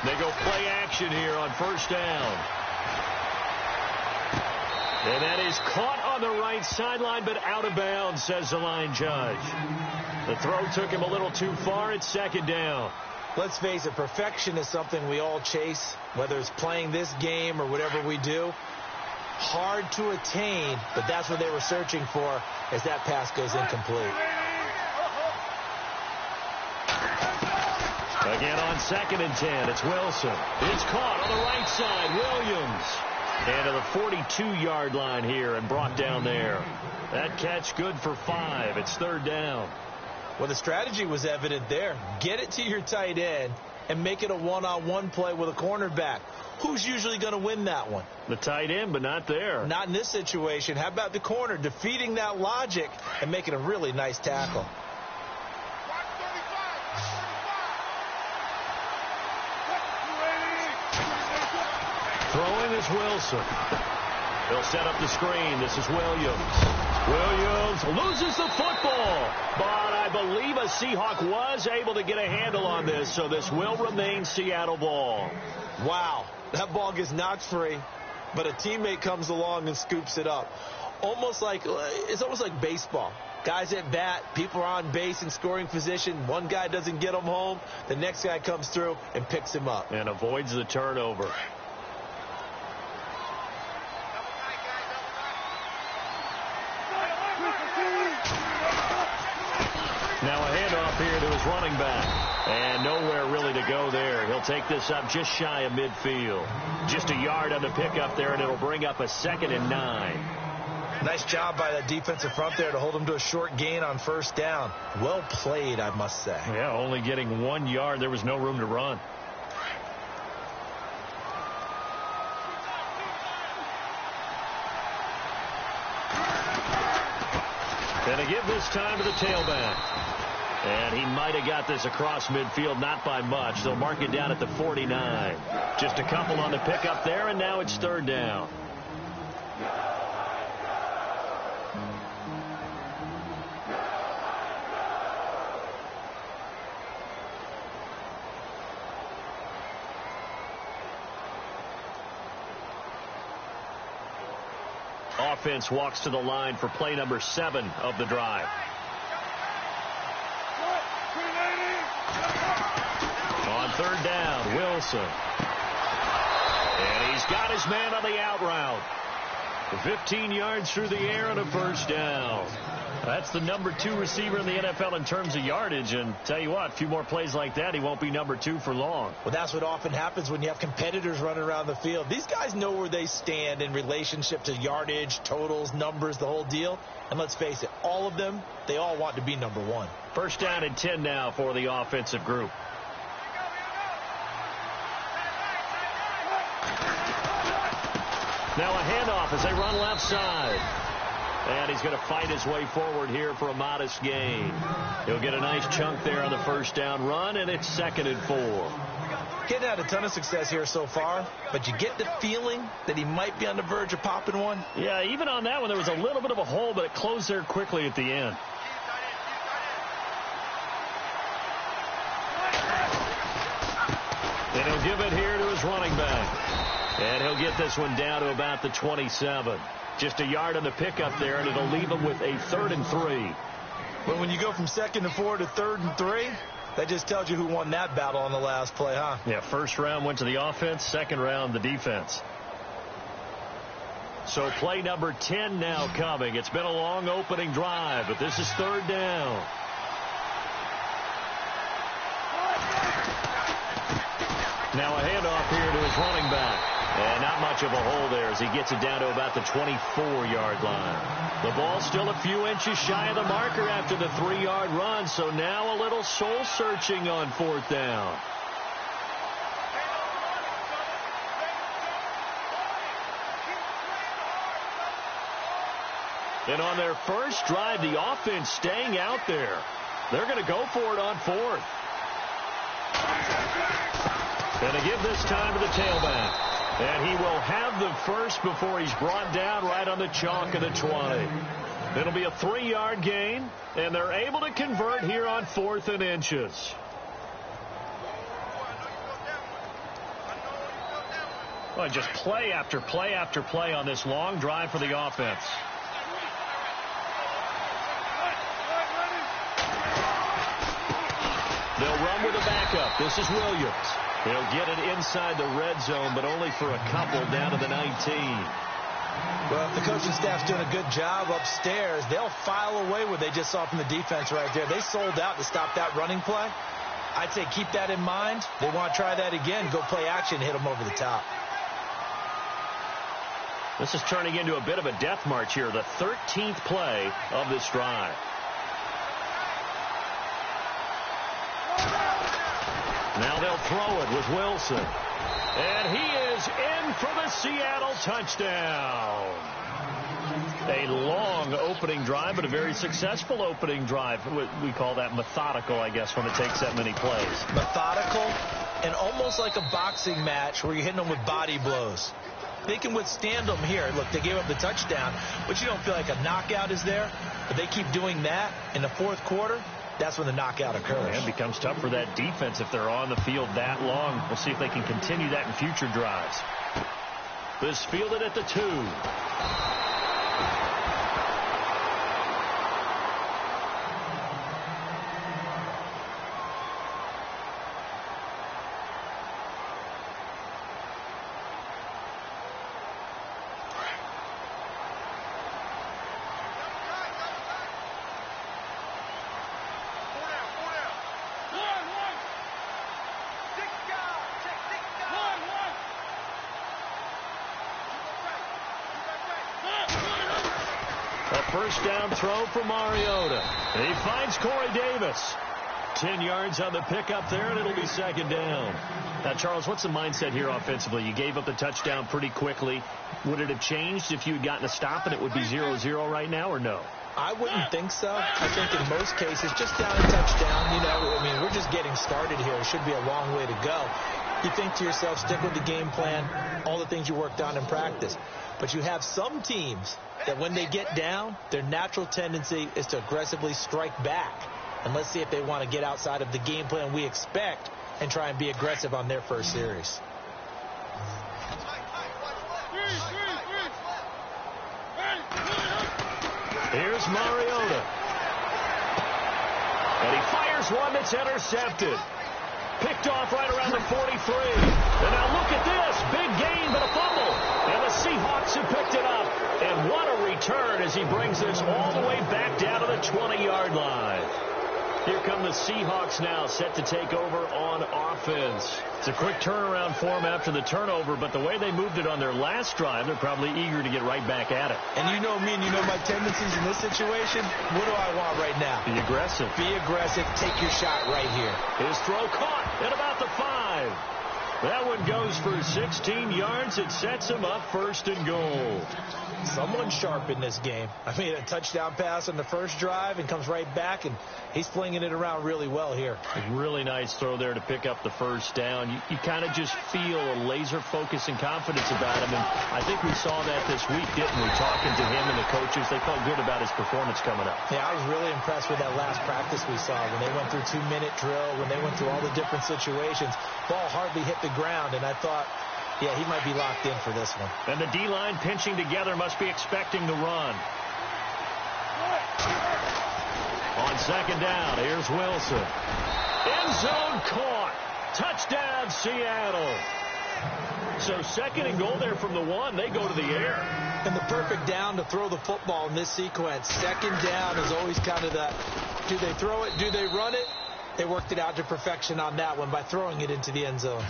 They go play action here on first down. And that is caught on the right sideline, but out of bounds, says the line judge. The throw took him a little too far. It's second down. Let's face it, perfection is something we all chase, whether it's playing this game or whatever we do. Hard to attain, but that's what they were searching for as that pass goes incomplete. Again on 2nd and 10, it's Wilson. It's caught on the right side, Williams. And to the 42-yard line here and brought down there. That catch good for 5. It's 3rd down. Well, the strategy was evident there. Get it to your tight end and make it a one-on-one play with a cornerback. Who's usually going to win that one? The tight end, but not there. Not in this situation. How about the corner defeating that logic and making a really nice tackle? Throwing is Wilson. He'll set up the screen. This is Williams. Williams loses the football. But I believe a Seahawk was able to get a handle on this, so this will remain Seattle ball. Wow, that ball gets knocked free, but a teammate comes along and scoops it up. It's almost like baseball. Guys at bat, people are on base in scoring position. One guy doesn't get him home. The next guy comes through and picks him up. And avoids the turnover. Now a handoff here to his running back. And nowhere really to go there. He'll take this up just shy of midfield. Just a yard on the pickup there, and it'll bring up a 2nd and 9. Nice job by that defensive front there to hold him to a short gain on first down. Well played, I must say. Yeah, only getting 1 yard. There was no room to run. And to give this time to the tailback. And he might have got this across midfield, not by much. They'll mark it down at the 49. Just a couple on the pickup there, and now it's 3rd down. Offense walks to the line for play number 7 of the drive. On 3rd down, Wilson. And he's got his man on the out route. 15 yards through the air and a first down. That's the number 2 receiver in the NFL in terms of yardage. And tell you what, a few more plays like that, he won't be number 2 for long. Well, that's what often happens when you have competitors running around the field. These guys know where they stand in relationship to yardage, totals, numbers, the whole deal. And let's face it, all of them, they all want to be number 1. First down and 10 now for the offensive group. Now a handoff as they run left side. And he's going to fight his way forward here for a modest gain. He'll get a nice chunk there on the first down run, and it's 2nd and 4. Getting had a ton of success here so far, but you get the feeling that he might be on the verge of popping one. Yeah, even on that one, there was a little bit of a hole, but it closed there quickly at the end. And he'll give it here to his running back. And he'll get this one down to about the 27. Just a yard on the pickup there, and it'll leave him with a 3rd and 3. Well, when you go from 2nd and 4 to 3rd and 3, that just tells you who won that battle on the last play, huh? Yeah, first round went to the offense, second round the defense. So play number 10 now coming. It's been a long opening drive, but this is 3rd down. Now a handoff here to his running back. And not much of a hole there as he gets it down to about the 24-yard line. The ball still a few inches shy of the marker after the 3-yard run, so now a little soul-searching on 4th down. And on their first drive, the offense staying out there. They're going to go for it on 4th. And to give this time to the tailback. And he will have the first before he's brought down right on the chalk of the 20. It'll be a 3-yard gain, and they're able to convert here on 4th and inches. Well, just play after play after play on this long drive for the offense. They'll run with a backup. This is Williams. He'll get it inside the red zone, but only for a couple down to the 19. Well, if the coaching staff's doing a good job upstairs, they'll file away what they just saw from the defense right there. They sold out to stop that running play. I'd say keep that in mind. They want to try that again. Go play action, hit them over the top. This is turning into a bit of a death march here, the 13th play of this drive. Now they'll throw it with Wilson. And he is in for the Seattle touchdown. A long opening drive, but a very successful opening drive. We call that methodical, I guess, when it takes that many plays. Methodical and almost like a boxing match where you're hitting them with body blows. They can withstand them here. Look, they gave up the touchdown, but you don't feel like a knockout is there. But they keep doing that in the fourth quarter. That's when the knockout occurs. And it becomes tough for that defense if they're on the field that long. We'll see if they can continue that in future drives. This fielded at the 2. First down throw for Mariota. He finds Corey Davis. 10 yards on the pickup there, and it'll be second down. Now, Charles, what's the mindset here offensively? You gave up the touchdown pretty quickly. Would it have changed if you had gotten a stop and it would be 0-0 right now, or no? I wouldn't think so. I think in most cases, just down a touchdown, I mean, we're just getting started here. It should be a long way to go. You think to yourself, stick with the game plan, all the things you worked on in practice. But you have some teams that when they get down, their natural tendency is to aggressively strike back. And let's see if they want to get outside of the game plan we expect and try and be aggressive on their first series. Here's Mariota. And he fires one that's intercepted. Picked off right around the 43. And now look at this. Big gain, but a fumble. And the Seahawks have picked it up. And what a return as he brings this all the way back down to the 20-yard line. Here come the Seahawks now, set to take over on offense. It's a quick turnaround for them after the turnover, but the way they moved it on their last drive, they're probably eager to get right back at it. And you know me and you know my tendencies in this situation. What do I want right now? Be aggressive. Be aggressive. Take your shot right here. His throw caught at about the 5. That one goes for 16 yards. It sets him up first and goal. Someone sharp in this game. I mean, a touchdown pass on the first drive and comes right back, and he's flinging it around really well here. A really nice throw there to pick up the first down. You kind of just feel a laser focus and confidence about him, and I think we saw that this week, didn't we? Talking to him and the coaches, they felt good about his performance coming up. Yeah, I was really impressed with that last practice we saw when they went through 2-minute drill, when they went through all the different situations. Ball hardly hit the ground, and I thought, yeah, he might be locked in for this one. And the D-line pinching together must be expecting the run. On second down, here's Wilson. End zone caught. Touchdown, Seattle. So second and goal there from the 1. They go to the air. And the perfect down to throw the football in this sequence. Second down is always kind of that, do they throw it, do they run it? They worked it out to perfection on that one by throwing it into the end zone.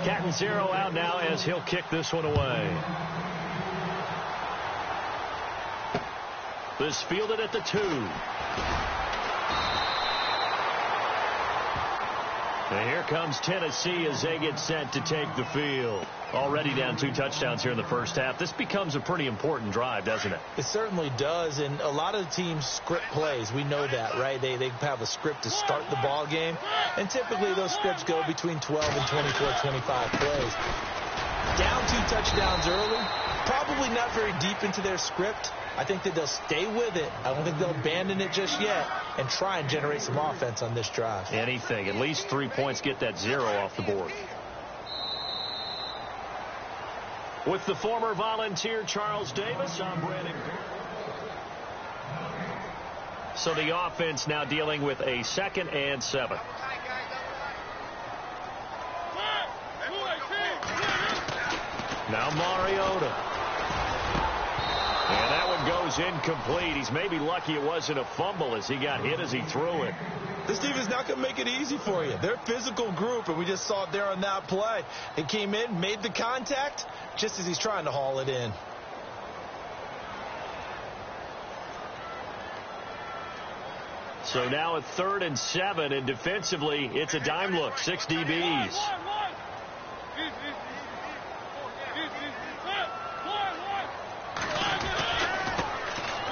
Catanzaro out now as he'll kick this one away. This fielded at the 2. And here comes Tennessee as they get set to take the field. Already down 2 touchdowns here in the first half. This becomes a pretty important drive, doesn't it? It certainly does, and a lot of teams script plays. We know that, right? They have a script to start the ball game, and typically those scripts go between 12 and 24, 25 plays. Down 2 touchdowns early, probably not very deep into their script. I think that they'll stay with it. I don't think they'll abandon it just yet and try and generate some offense on this drive. Anything. At least 3 points, get that 0 off the board. With the former Volunteer Charles Davis, I'm Brandon. So the offense now dealing with a 2nd and 7. Now Mariota. And that one goes incomplete. He's maybe lucky it wasn't a fumble as he got hit as he threw it. This defense is not going to make it easy for you. They're a physical group, and we just saw it there on that play. He came in, made the contact, just as he's trying to haul it in. So now a 3rd and 7, and defensively, it's a dime look. 6 DBs.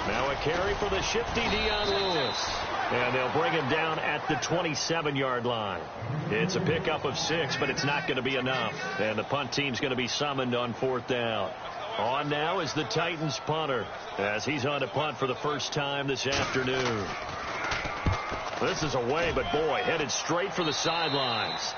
Now a carry for the shifty Dion Lewis. And they'll bring him down at the 27-yard line. It's a pickup of 6, but it's not going to be enough. And the punt team's going to be summoned on 4th down. On now is the Titans punter as he's on to punt for the first time this afternoon. This is away, but boy, headed straight for the sidelines.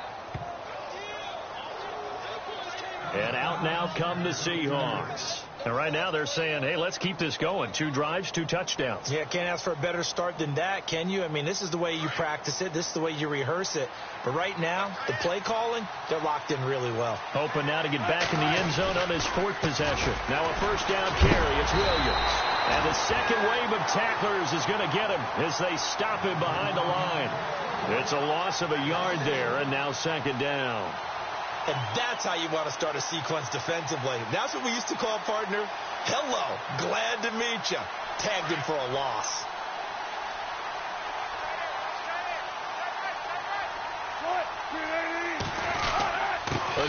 And out now come the Seahawks. And right now they're saying, hey, let's keep this going. 2 drives, 2 touchdowns. Yeah, can't ask for a better start than that, can you? I mean, this is the way you practice it. This is the way you rehearse it. But right now, the play calling, they're locked in really well. Hoping now to get back in the end zone on his 4th possession. Now a 1st down carry. It's Williams. And the second wave of tacklers is going to get him as they stop him behind the line. It's a loss of a yard there, and now 2nd down. And that's how you want to start a sequence defensively. That's what we used to call, partner, hello, glad to meet you. Tagged him for a loss.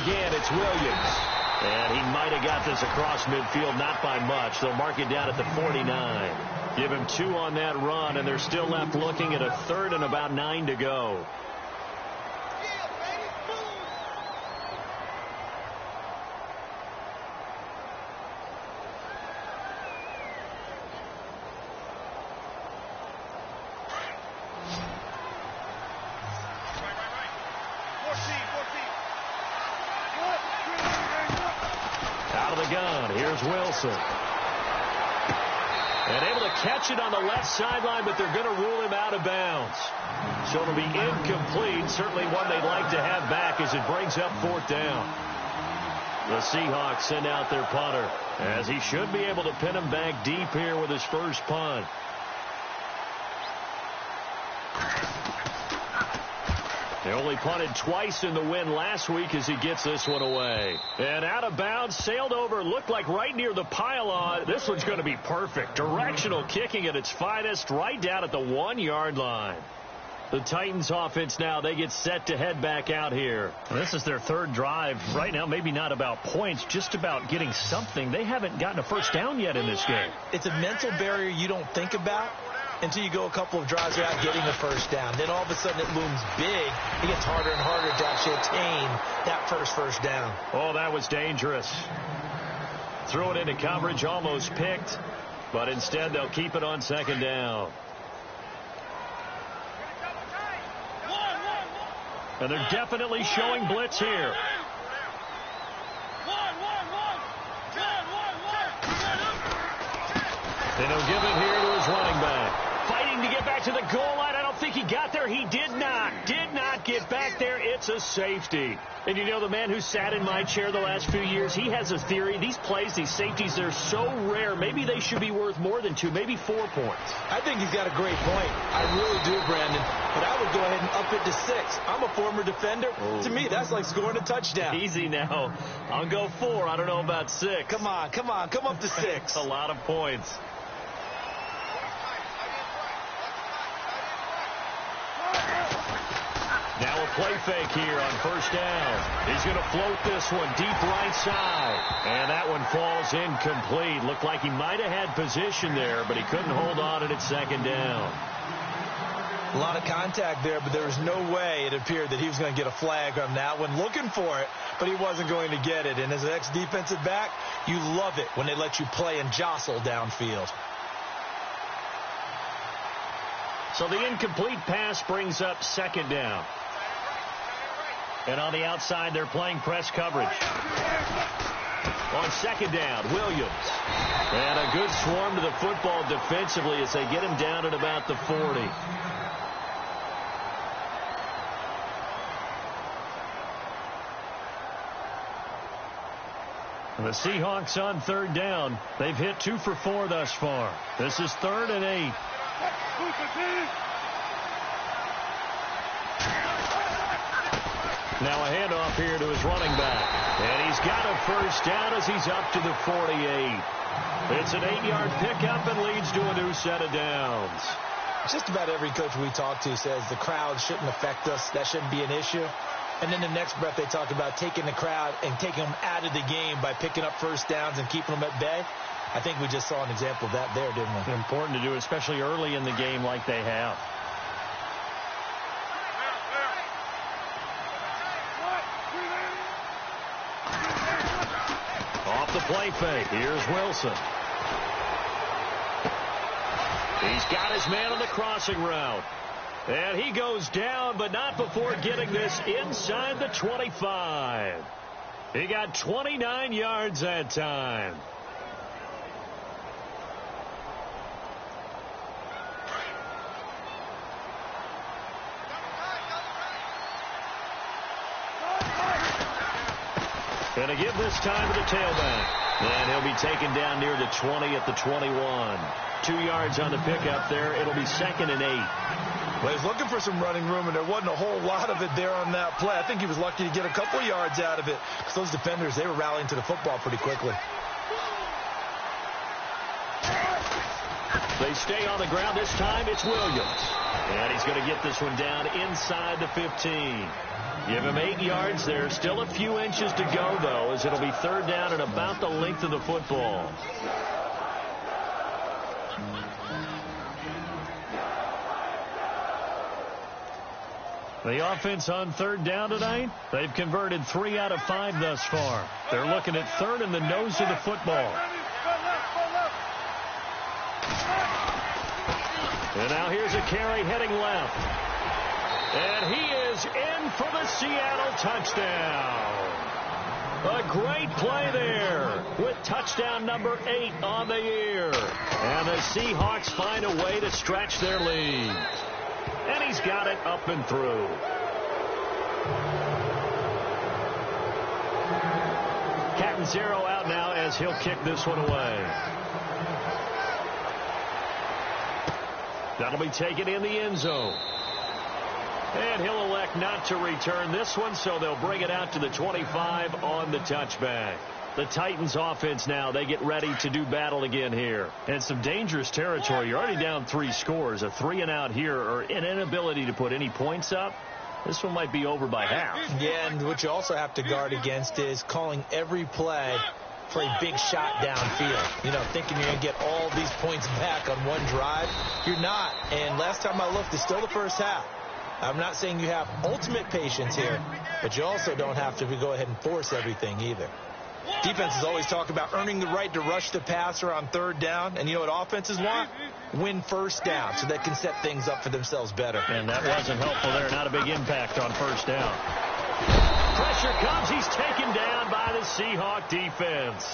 Again, it's Williams. And he might have got this across midfield, not by much. They'll mark it down at the 49. Give him 2 on that run, and they're still left looking at a 3rd and about 9 to go. Here's Wilson. And able to catch it on the left sideline, but they're going to rule him out of bounds. So it'll be incomplete. Certainly one they'd like to have back as it brings up 4th down. The Seahawks send out their punter as he should be able to pin him back deep here with his first punt. They only punted twice in the win last week as he gets this one away. And out of bounds, sailed over, looked like right near the pylon. This one's going to be perfect. Directional kicking at its finest, right down at the 1-yard line. The Titans offense now, they get set to head back out here. This is their 3rd drive. Right now, maybe not about points, just about getting something. They haven't gotten a first down yet in this game. It's a mental barrier you don't think about until you go a couple of drives without getting a first down. Then all of a sudden it looms big. It gets harder and harder to actually attain that first down. Oh, that was dangerous. Threw it into coverage, almost picked, but instead they'll keep it on 2nd down. And they're definitely showing blitz here. And he'll give it here to his running back. Fighting to get back to the goal line. I don't think he got there. He did not get back there. It's a safety. And you know, the man who sat in my chair the last few years, he has a theory. These plays, these safeties, they're so rare. Maybe they should be worth more than 2, maybe 4 points. I think he's got a great point. I really do, Brandon. But I would go ahead and up it to 6. I'm a former defender. To me, that's like scoring a touchdown. Easy now. I'll go 4. I don't know about 6. Come on. Come up to 6. A lot of points. Now a play fake here on 1st down. He's going to float this one deep right side. And that one falls incomplete. Looked like he might have had position there, but he couldn't hold on at 2nd down. A lot of contact there, but there was no way it appeared that he was going to get a flag on that one. Looking for it, but he wasn't going to get it. And as an ex-defensive back, you love it when they let you play and jostle downfield. So the incomplete pass brings up second down. And on the outside, they're playing press coverage. On second down, Williams. And a good swarm to the football defensively as they get him down at about the 40. The Seahawks on third down. They've hit 2 for 4 thus far. This is 3rd and 8. Now a handoff here to his running back. And he's got a first down as he's up to the 48. It's an 8-yard pickup and leads to a new set of downs. Just about every coach we talk to says the crowd shouldn't affect us. That shouldn't be an issue. And then the next breath they talk about taking the crowd and taking them out of the game by picking up first downs and keeping them at bay. I think we just saw an example of that there, didn't we? It's important to do, especially early in the game like they have. Off the play fake. Here's Wilson. He's got his man on the crossing route. And he goes down, but not before getting this inside the 25. He got 29 yards that time. Going to give this time to the tailback. And he'll be taken down near the 20 at the 21. 2 yards on the pickup there. It'll be 2nd and 8. Well, he's looking for some running room, and there wasn't a whole lot of it there on that play. I think he was lucky to get a couple of yards out of it because those defenders, they were rallying to the football pretty quickly. They stay on the ground. This time it's Williams. And he's going to get this one down inside the 15. Give him 8 yards there. Still a few inches to go, though, as it'll be 3rd down and about the length of the football. The offense on 3rd down tonight, they've converted 3 out of 5 thus far. They're looking at 3rd in the nose of the football. And now here's a carry heading left. And he is in for the Seattle touchdown. A great play there with touchdown number 8 on the year. And the Seahawks find a way to stretch their lead. And he's got it up and through. Catanzaro out now as he'll kick this one away. That'll be taken in the end zone. And he'll elect not to return this one, so they'll bring it out to the 25 on the touchback. The Titans offense now, they get ready to do battle again here. And some dangerous territory. You're already down 3 scores. A 3-and-out here or an inability to put any points up. This one might be over by half. Yeah, and what you also have to guard against is calling every play for a big shot downfield. You know, thinking you're going to get all these points back on one drive. You're not. And last time I looked, it's still the first half. I'm not saying you have ultimate patience here, but you also don't have to go ahead and force everything either. Defenses always talk about earning the right to rush the passer on 3rd down. And you know what offenses want? Win first down so they can set things up for themselves better. And that wasn't helpful there. Not a big impact on 1st down. Pressure comes. He's taken down by the Seahawk defense.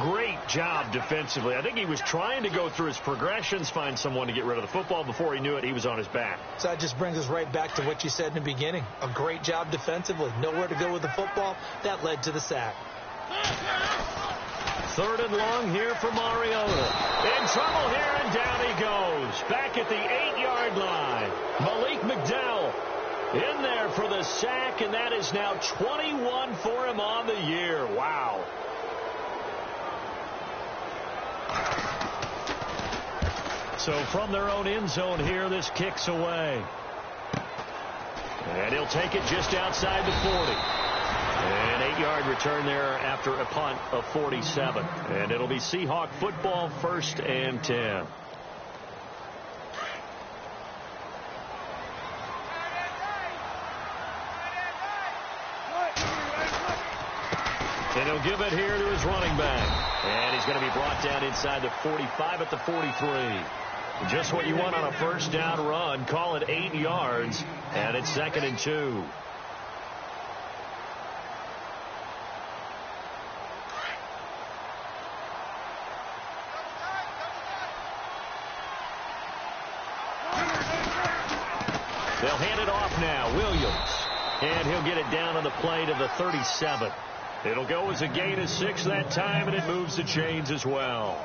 Great job defensively. I think he was trying to go through his progressions, find someone to get rid of the football. Before he knew it, he was on his back. So that just brings us right back to what you said in the beginning. A great job defensively. Nowhere to go with the football. That led to the sack. 3rd and long here for Mariota. In trouble here, and down he goes. Back at the 8-yard line. Malik McDowell in there for the sack, and that is now 21 for him on the year. Wow. So from their own end zone here, this kicks away. And he'll take it just outside the 40. An 8-yard return there after a punt of 47. And it'll be Seahawk football, 1st and 10. And he'll give it here to his running back. And he's going to be brought down inside the 45 at the 43. Just what you want on a first down run. Call it 8 yards, and it's 2nd and 2. They'll hand it off now. Williams. And he'll get it down on the play to the 37. It'll go as a gain of 6 that time, and it moves the chains as well.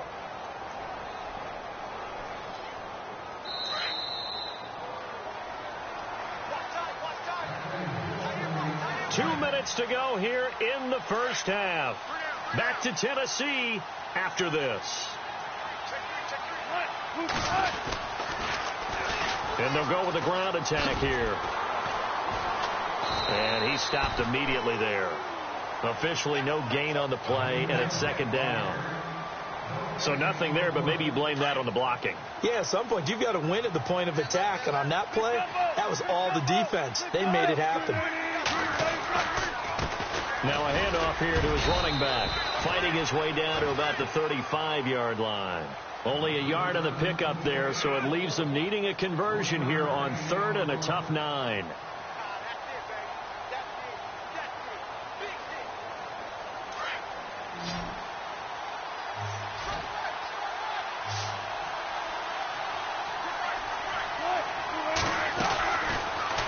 Two minutes to go here in the first half. Back to Tennessee after this. And they'll go with a ground attack here. And he stopped immediately there. Officially no gain on the play, and it's 2nd down. So nothing there, but maybe you blame that on the blocking. Yeah, at some point you've got to win at the point of attack. And on that play, that was all the defense. They made it happen. Now a handoff here to his running back. Fighting his way down to about the 35-yard line. Only a yard on the pickup there, so it leaves them needing a conversion here on 3rd and a tough 9.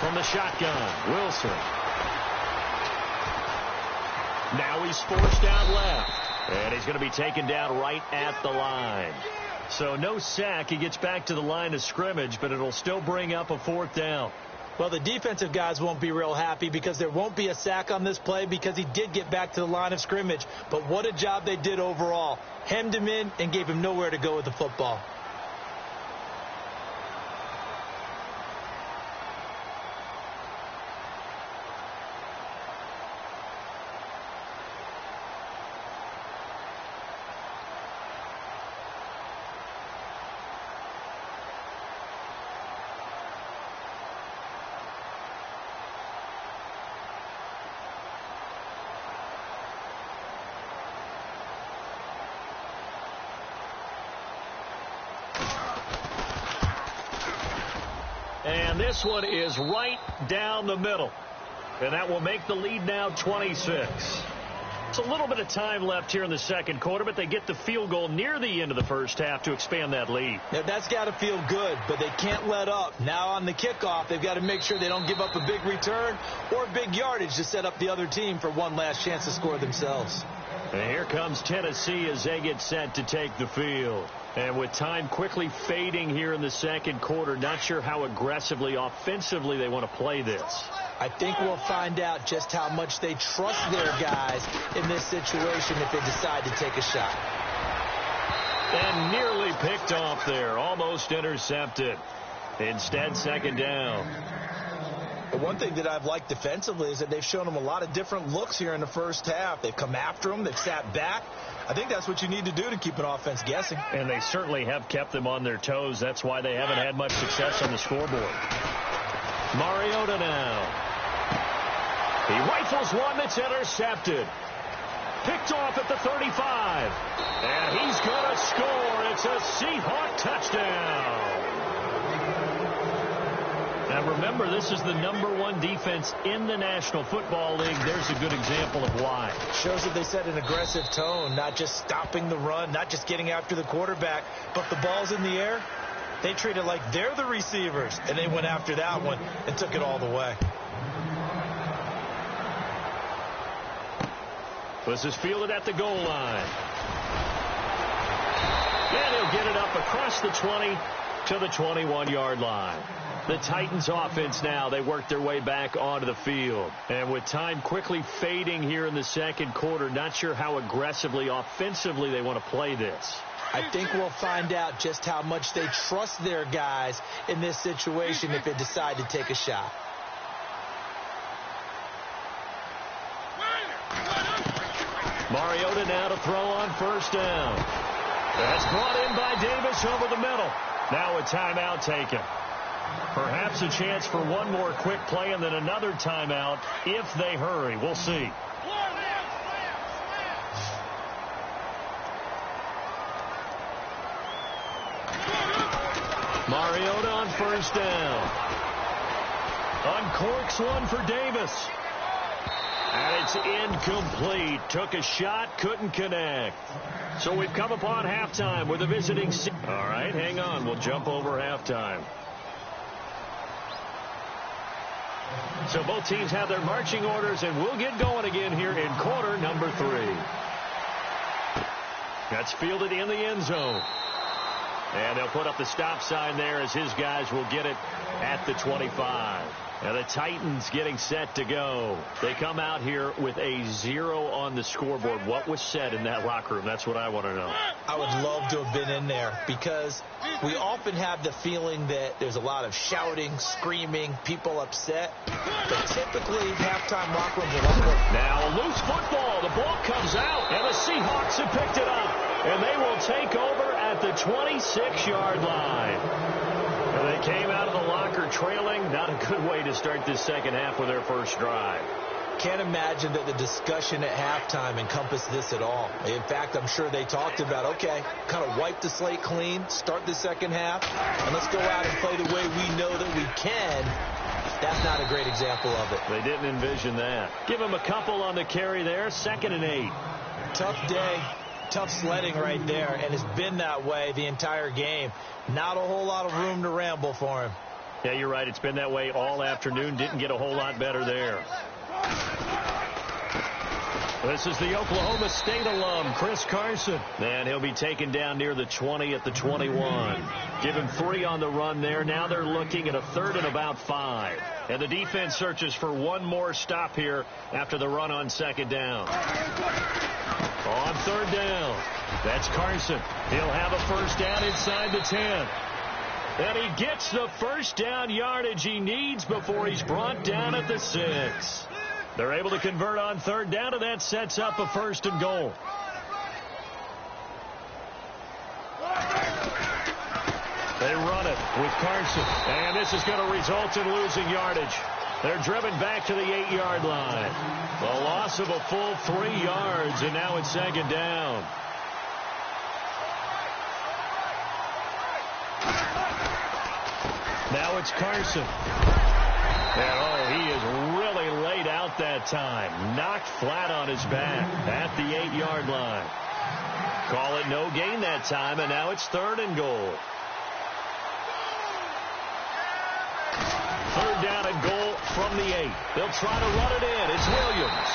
From the shotgun, Wilson. Now he's forced down left. And he's going to be taken down right at the line. So no sack. He gets back to the line of scrimmage, but it'll still bring up a 4th down. Well, the defensive guys won't be real happy because there won't be a sack on this play because he did get back to the line of scrimmage. But what a job they did overall. Hemmed him in and gave him nowhere to go with the football. And this one is right down the middle. And that will make the lead now 26. It's a little bit of time left here in the second quarter, but they get the field goal near the end of the first half to expand that lead. Now, that's got to feel good, but they can't let up. Now on the kickoff, they've got to make sure they don't give up a big return or big yardage to set up the other team for one last chance to score themselves. And here comes Tennessee as they get set to take the field. And with time quickly fading here in the second quarter, not sure how aggressively, offensively they want to play this. I think we'll find out just how much they trust their guys in this situation if they decide to take a shot. And nearly picked off there, almost intercepted. Instead, 2nd down. The one thing that I've liked defensively is that they've shown them a lot of different looks here in the first half. They've come after them. They've sat back. I think that's what you need to do to keep an offense guessing. And they certainly have kept them on their toes. That's why they haven't had much success on the scoreboard. Mariota now. He rifles one that's intercepted. Picked off at the 35. And he's going to score. It's a Seahawks touchdown. Now remember, this is the #1 defense in the National Football League. There's a good example of why. Shows that they set an aggressive tone, not just stopping the run, not just getting after the quarterback, but the ball's in the air. They treat it like they're the receivers, and they went after that one and took it all the way. This is fielded at the goal line. And he'll get it up across the 20 to the 21-yard line. The Titans offense now, they work their way back onto the field. And with time quickly fading here in the second quarter, not sure how aggressively, offensively they want to play this. I think we'll find out just how much they trust their guys in this situation if they decide to take a shot. Mariota now to throw on first down. That's brought in by Davis over the middle. Now a timeout taken. Perhaps a chance for one more quick play and then another timeout if they hurry. We'll see. Mariota on first down. Uncorks one for Davis. And it's incomplete. Took a shot, couldn't connect. So we've come upon halftime with a visiting. All right, hang on. We'll jump over halftime. So both teams have their marching orders, and we'll get going again here in quarter number 3. That's fielded in the end zone. And they'll put up the stop sign there as his guys will get it at the 25. Now the Titans getting set to go. They come out here with a 0 on the scoreboard. What was said in that locker room? That's what I want to know. I would love to have been in there because we often have the feeling that there's a lot of shouting, screaming, people upset. But typically, halftime locker rooms are a lot more. Now a loose football. The ball comes out, and the Seahawks have picked it up. And they will take over at the 26-yard line. And they came out of the locker trailing. Not a good way to start this second half with their first drive. Can't imagine that the discussion at halftime encompassed this at all. In fact, I'm sure they talked about, okay, kind of wipe the slate clean, start the second half, and let's go out and play the way we know that we can. That's not a great example of it. They didn't envision that. Give them a couple on the carry there, 2nd and 8. Tough day. Tough sledding right there, and it's been that way the entire game. Not a whole lot of room to ramble for him. Yeah, you're right. It's been that way all afternoon. Didn't get a whole lot better there. This is the Oklahoma State alum, Chris Carson. And he'll be taken down near the 20 at the 21. Give him 3 on the run there. Now they're looking at a 3rd and about 5. And the defense searches for one more stop here after the run on 2nd down. On 3rd down, that's Carson. He'll have a first down inside the 10. And he gets the first down yardage he needs before he's brought down at the 6. They're able to convert on 3rd down, and that sets up a 1st and goal. They run it with Carson. And this is going to result in losing yardage. They're driven back to the 8-yard line. A loss of a full 3 yards, and now it's 2nd down. Now it's Carson. And, he is really laid out that time. Knocked flat on his back at the 8-yard line. Call it no gain that time, and now it's 3rd and goal. 3rd down and goal from the 8. They'll try to run it in. It's Williams.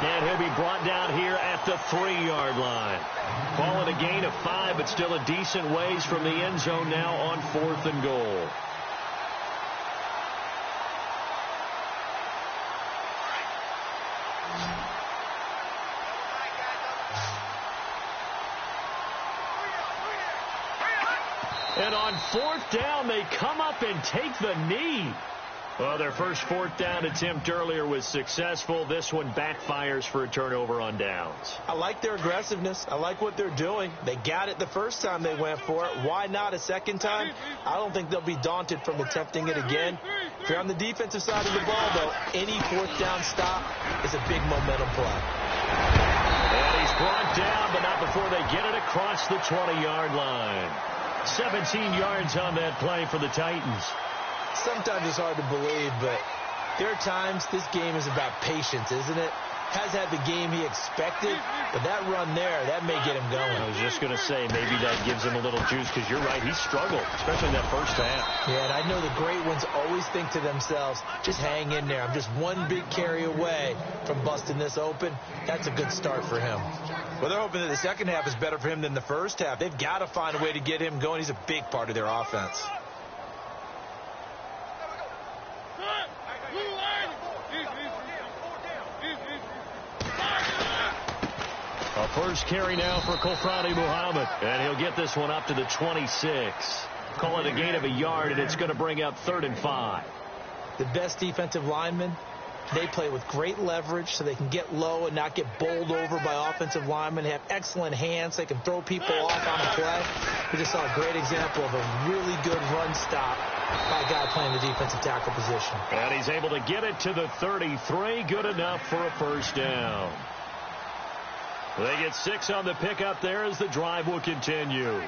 And he'll be brought down here at the 3-yard line. Call it a gain of 5, but still a decent ways from the end zone now on 4th and goal. And on 4th down, they come up and take the knee. Well, their first 4th down attempt earlier was successful. This one backfires for a turnover on downs. I like their aggressiveness. I like what they're doing. They got it the first time they went for it. Why not a second time? I don't think they'll be daunted from attempting it again. If you're on the defensive side of the ball, though, any 4th down stop is a big momentum play. And he's brought down, but not before they get it across the 20-yard line. 17 yards on that play for the Titans. Sometimes it's hard to believe, but there are times this game is about patience, isn't it? Has had the game he expected, but that run there, that may get him going. I was just going to say, maybe that gives him a little juice, because you're right, he struggled, especially in that first half. Yeah, and I know the great ones always think to themselves, just hang in there. I'm just one big carry away from busting this open. That's a good start for him. Well, they're hoping that the second half is better for him than the first half. They've got to find a way to get him going. He's a big part of their offense. A first carry now for Kofrani Muhammad, and he'll get this one up to the 26. Call it a gain of a yard, and it's going to bring up 3rd and 5. The best defensive linemen, they play with great leverage so they can get low and not get bowled over by offensive linemen. They have excellent hands. They can throw people off on a play. We just saw a great example of a really good run stop by a guy playing the defensive tackle position. And he's able to get it to the 33. Good enough for a first down. They get 6 on the pickup there as the drive will continue.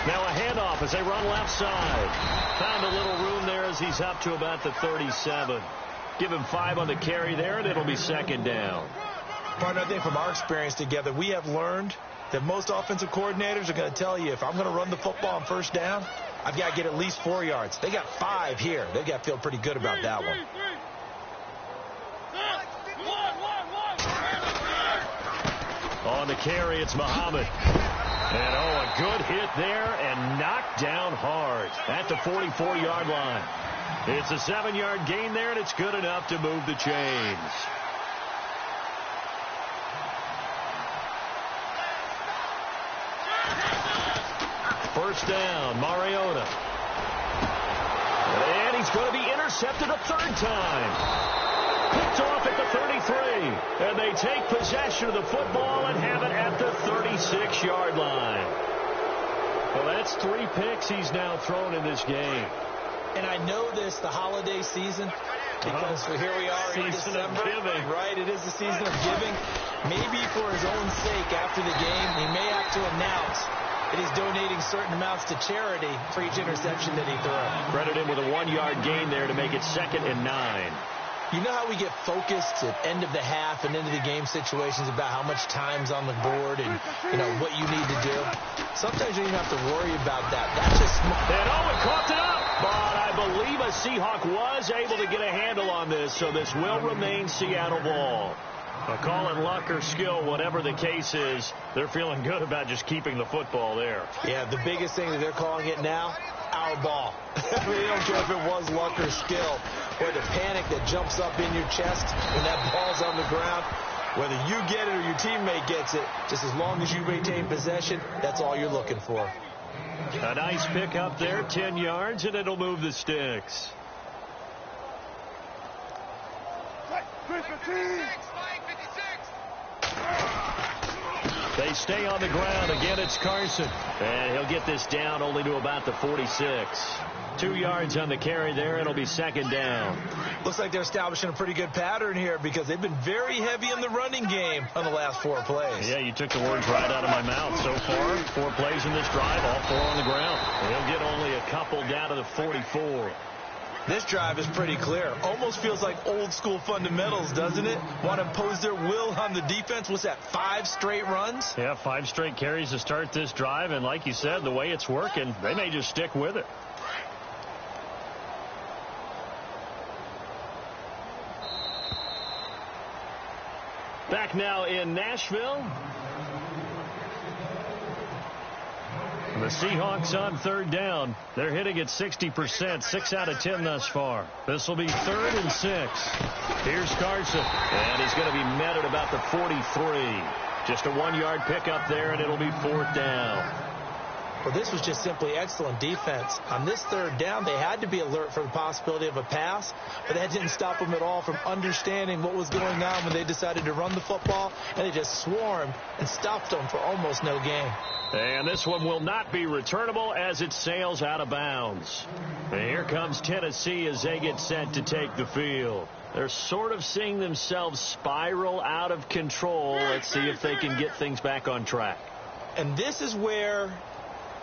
Now a handoff as they run left side. Found a little room there as he's up to about the 37. Give him 5 on the carry there, and it'll be second down. Partner, I think from our experience together, we have learned that most offensive coordinators are going to tell you, if I'm going to run the football on first down, I've got to get at least 4 yards. They got 5 here. They've got to feel pretty good about that one. On the carry, it's Muhammad. And, a good hit there and knocked down hard at the 44-yard line. It's a 7-yard gain there, and it's good enough to move the chains. First down, Mariota. And he's going to be intercepted a third time. Picked off at the 33. And they take possession of the football and have it at the 36-yard line. Well, that's 3 picks he's now thrown in this game. And I know this, the holiday season, because here we are in December. Giving. Right, it is the season of giving. Maybe for his own sake after the game, he may have to announce that he's donating certain amounts to charity for each interception that he throws. Credit him with a 1-yard gain there to make it 2nd and 9. You know how we get focused at end of the half and into the game situations about how much time's on the board and, what you need to do? Sometimes you don't even have to worry about that. That's just smart. And it caught it up. But I believe a Seahawk was able to get a handle on this, so this will remain Seattle ball. Call it luck or skill, whatever the case is, they're feeling good about just keeping the football there. Yeah, the biggest thing that they're calling it now, our ball. I mean, they don't care if it was luck or skill, or the panic that jumps up in your chest when that ball's on the ground. Whether you get it or your teammate gets it, just as long as you retain possession, that's all you're looking for. A nice pick up there, 10 yards, and it'll move the sticks. They stay on the ground. Again, it's Carson. And he'll get this down only to about the 46. 2 yards on the carry there. It'll be 2nd down. Looks like they're establishing a pretty good pattern here because they've been very heavy in the running game on the last 4 plays. Yeah, you took the words right out of my mouth. So far, 4 plays in this drive, all 4 on the ground. They'll get only a couple down to the 44. This drive is pretty clear. Almost feels like old school fundamentals, doesn't it? Want to impose their will on the defense. What's that, 5 straight runs? Yeah, 5 straight carries to start this drive. And like you said, the way it's working, they may just stick with it. Back now in Nashville. The Seahawks on 3rd down. They're hitting at 60%, 6 out of 10 thus far. This will be 3rd and 6. Here's Carson, and he's going to be met at about the 43. Just a 1-yard pickup there, and it'll be 4th down. Well, this was just simply excellent defense. On this 3rd down, they had to be alert for the possibility of a pass, but that didn't stop them at all from understanding what was going on when they decided to run the football, and they just swarmed and stopped them for almost no gain. And this one will not be returnable as it sails out of bounds. And here comes Tennessee as they get set to take the field. They're sort of seeing themselves spiral out of control. Let's see if they can get things back on track. And this is where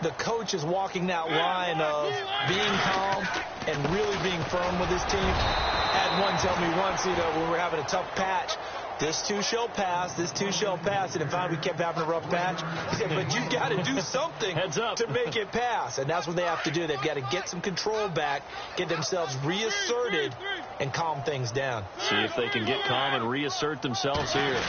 the coach is walking that line of being calm and really being firm with his team. Had one tell me once, when we're having a tough patch, this too shall pass, this too shall pass. And in fact, we kept having a rough patch. He said, but you got to do something to make it pass. And that's what they have to do. They've got to get some control back, get themselves reasserted, and calm things down. See if they can get calm and reassert themselves here.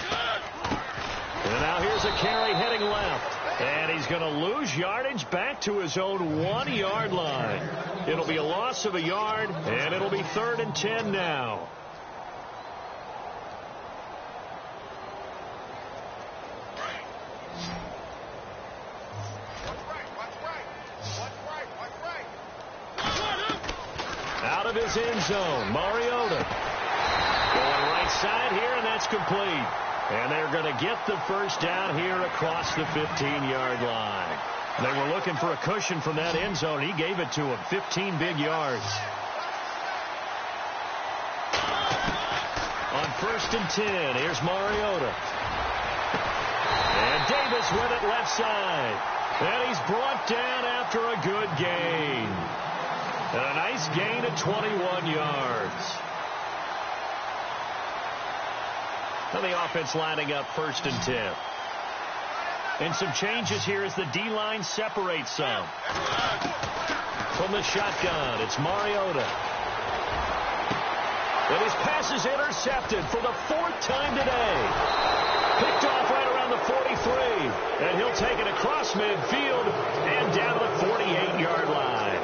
And now here's a carry heading left. And he's going to lose yardage back to his own 1-yard line. It'll be a loss of a yard, and it'll be 3rd and 10 now. Out of his end zone, Mariota. Going right side here, and that's complete. And they're going to get the first down here across the 15-yard line. They were looking for a cushion from that end zone. He gave it to him, 15 big yards. On 1st and 10, here's Mariota. And Davis with it left side. And he's brought down after a good gain. And a nice gain of 21 yards. And the offense lining up 1st and 10. And some changes here as the D-line separates some. From the shotgun, it's Mariota. And his pass is intercepted for the 4th time today. Picked off right around the 43. And he'll take it across midfield and down to the 48-yard line.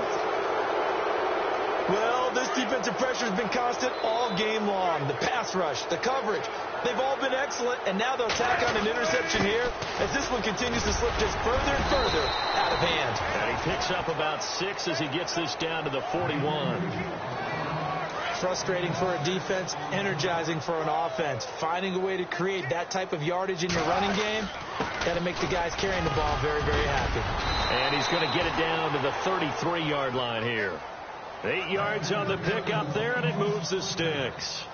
Well, this defensive pressure has been constant all game long. The pass rush, the coverage, they've all been excellent, and now they'll tack on an interception here as this one continues to slip just further and further out of hand. And he picks up about 6 as he gets this down to the 41. Frustrating for a defense, energizing for an offense. Finding a way to create that type of yardage in your running game, got to make the guys carrying the ball very, very happy. And he's going to get it down to the 33-yard line here. 8 yards on the pickup there, and it moves the sticks.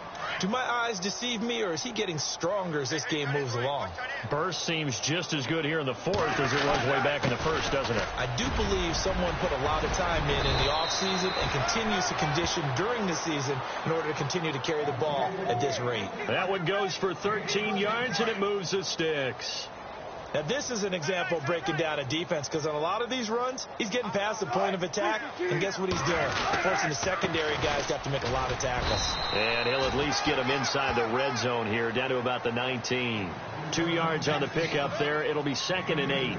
Do my eyes deceive me, or is he getting stronger as this game moves along? Burst seems just as good here in the 4th as it was way back in the 1st, doesn't it? I do believe someone put a lot of time in the offseason and continues to condition during the season in order to continue to carry the ball at this rate. That one goes for 13 yards, and it moves the sticks. Now, this is an example of breaking down a defense because on a lot of these runs, he's getting past the point of attack, and guess what he's doing? Forcing the secondary guys to have to make a lot of tackles. And he'll at least get him inside the red zone here, down to about the 19. 2 yards on the pickup there. It'll be 2nd and 8.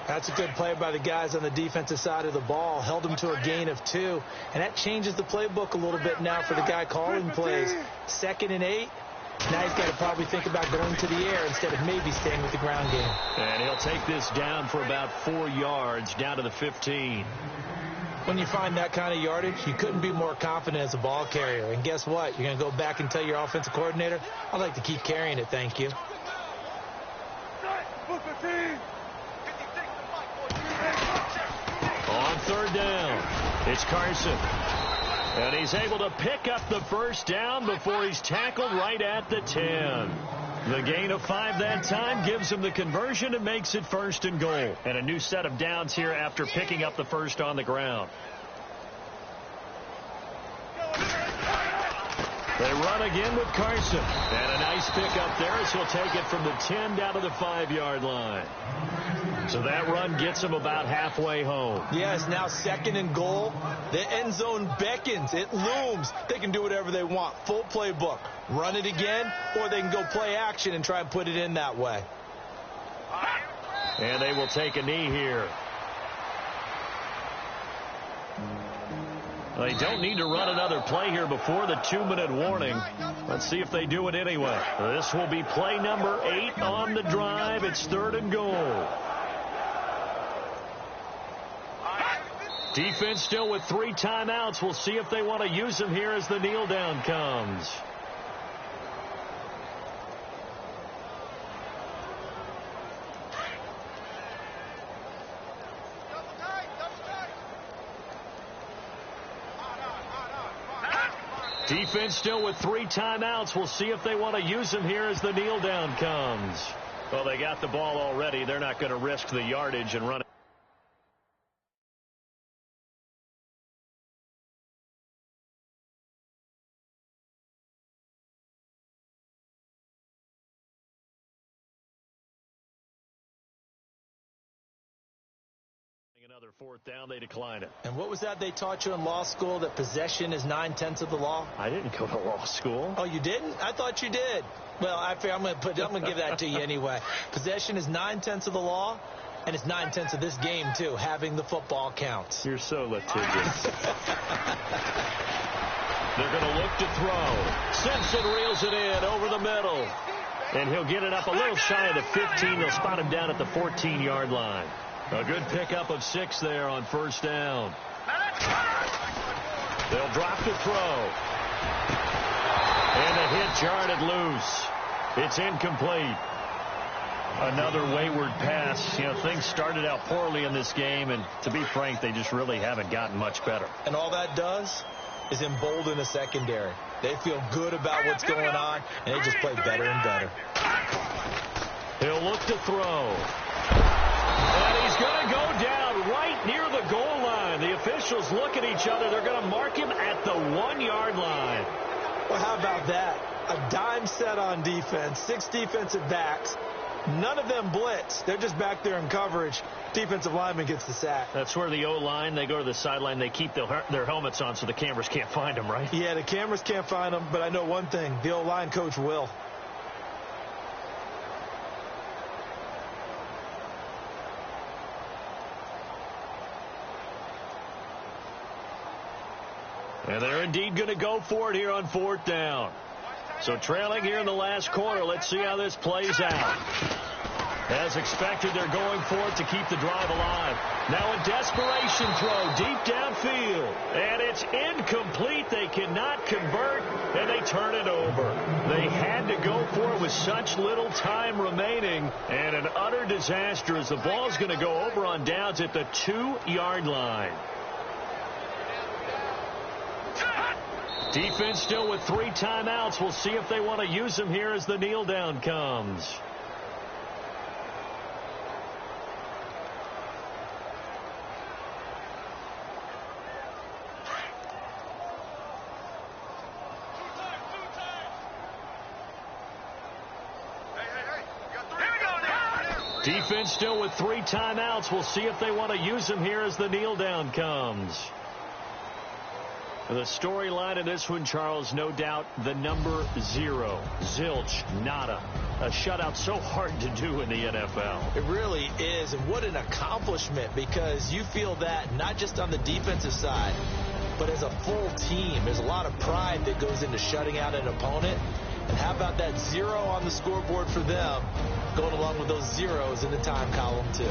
That's a good play by the guys on the defensive side of the ball. Held him to a gain of 2, and that changes the playbook a little bit now for the guy calling plays. 2nd and 8. Now he's got to probably think about going to the air instead of maybe staying with the ground game. And he'll take this down for about 4 yards, down to the 15. When you find that kind of yardage, you couldn't be more confident as a ball carrier. And guess what? You're going to go back and tell your offensive coordinator, I'd like to keep carrying it, thank you. On 3rd down, it's Carson. And he's able to pick up the 1st down before he's tackled right at the 10. The gain of 5 that time gives him the conversion and makes it 1st and goal. And a new set of downs here after picking up the 1st on the ground. They run again with Carson. And a nice pickup there as he'll take it from the 10 down to the 5-yard line. So that run gets him about halfway home. Yes, now 2nd and goal. The end zone beckons. It looms. They can do whatever they want. Full playbook. Run it again, or they can go play action and try and put it in that way. And they will take a knee here. They don't need to run another play here before the 2-minute warning. Let's see if they do it anyway. This will be play number 8 on the drive. It's 3rd and goal. Defense still with 3 timeouts. We'll see if they want to use them here as the kneel down comes. Defense still with 3 timeouts. We'll see if they want to use them here as the kneel down comes. Well, they got the ball already. They're not going to risk the yardage and run it. Another 4th down, they decline it. And what was that they taught you in law school, that possession is 9/10 of the law? I didn't go to law school. Oh, you didn't? I thought you did. Well, I'm going to give that to you anyway. Possession is 9/10 of the law, and it's 9/10 of this game too. Having the football counts. You're so litigious. They're going to look to throw. Simpson reels it in over the middle, and he'll get it up a little shy of the 15. They'll spot him down at the 14-yard line. A good pickup of 6 there on 1st down. They'll drop the throw. And the hit jarred it loose. It's incomplete. Another wayward pass. You know, things started out poorly in this game, and to be frank, they just really haven't gotten much better. And all that does is embolden the secondary. They feel good about what's going on, and they just play better and better. He'll look to throw. And he's going to go down right near the goal line. The officials look at each other. They're going to mark him at the 1-yard line. Well, how about that? A dime set on defense, 6 defensive backs. None of them blitz. They're just back there in coverage. Defensive lineman gets the sack. That's where the O-line, they go to the sideline, they keep their helmets on so the cameras can't find them, right? Yeah, the cameras can't find them, but I know one thing. The O-line coach will. And they're indeed going to go for it here on 4th down. So trailing here in the last quarter, let's see how this plays out. As expected, they're going for it to keep the drive alive. Now a desperation throw deep downfield. And it's incomplete. They cannot convert, and they turn it over. They had to go for it with such little time remaining. And an utter disaster as the ball's going to go over on downs at the 2-yard line. Defense still with 3 timeouts. We'll see if they want to use them here as the kneel down comes. Defense still with 3 timeouts. We'll see if they want to use them here as the kneel down comes. The storyline in this one, Charles, no doubt the number 0. Zilch, nada. A shutout so hard to do in the NFL. It really is, and what an accomplishment, because you feel that not just on the defensive side, but as a full team. There's a lot of pride that goes into shutting out an opponent. And how about that 0 on the scoreboard for them, going along with those zeros in the time column, too.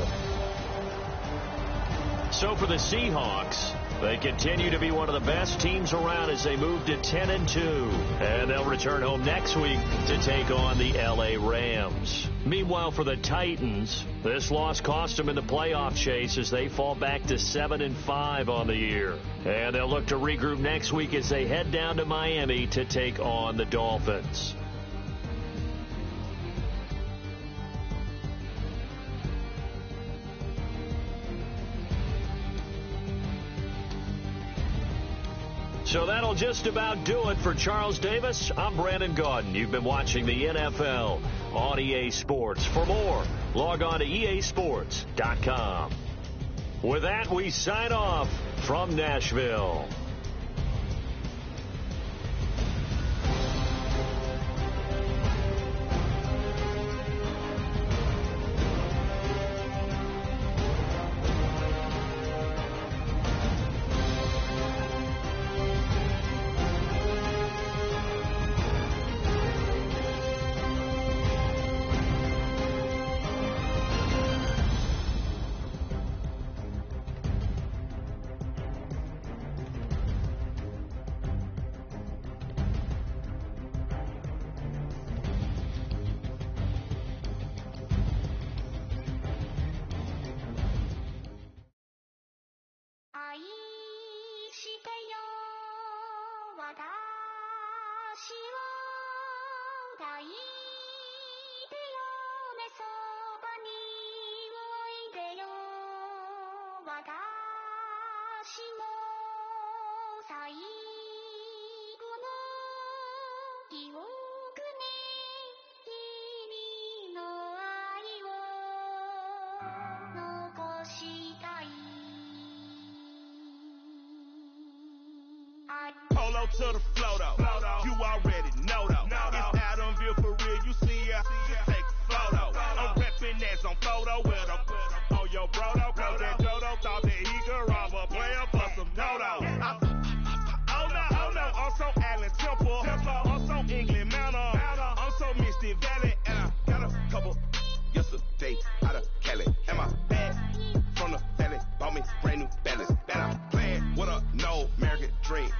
So for the Seahawks, they continue to be one of the best teams around as they move to 10-2. And they'll return home next week to take on the L.A. Rams. Meanwhile, for the Titans, this loss cost them in the playoff chase as they fall back to 7-5 on the year. And they'll look to regroup next week as they head down to Miami to take on the Dolphins. So that'll just about do it for Charles Davis. I'm Brandon Gaudin. You've been watching the NFL on EA Sports. For more, log on to easports.com. With that, we sign off from Nashville. Polo to the flow though. You already know though. It's Adamville for real. You see ya. Just take a photo. I'm reppin' that's on photo with a on your brodo. Cause that Dodo thought that he could rob a player for some dodo. Oh no, I'm so Allen Temple. I'm so England Mountain. I'm so Mystic Valley. And I got a couple yesterday out of Cali. And my bag from the valley bought me brand new balance. That I'm playing with a no American dream.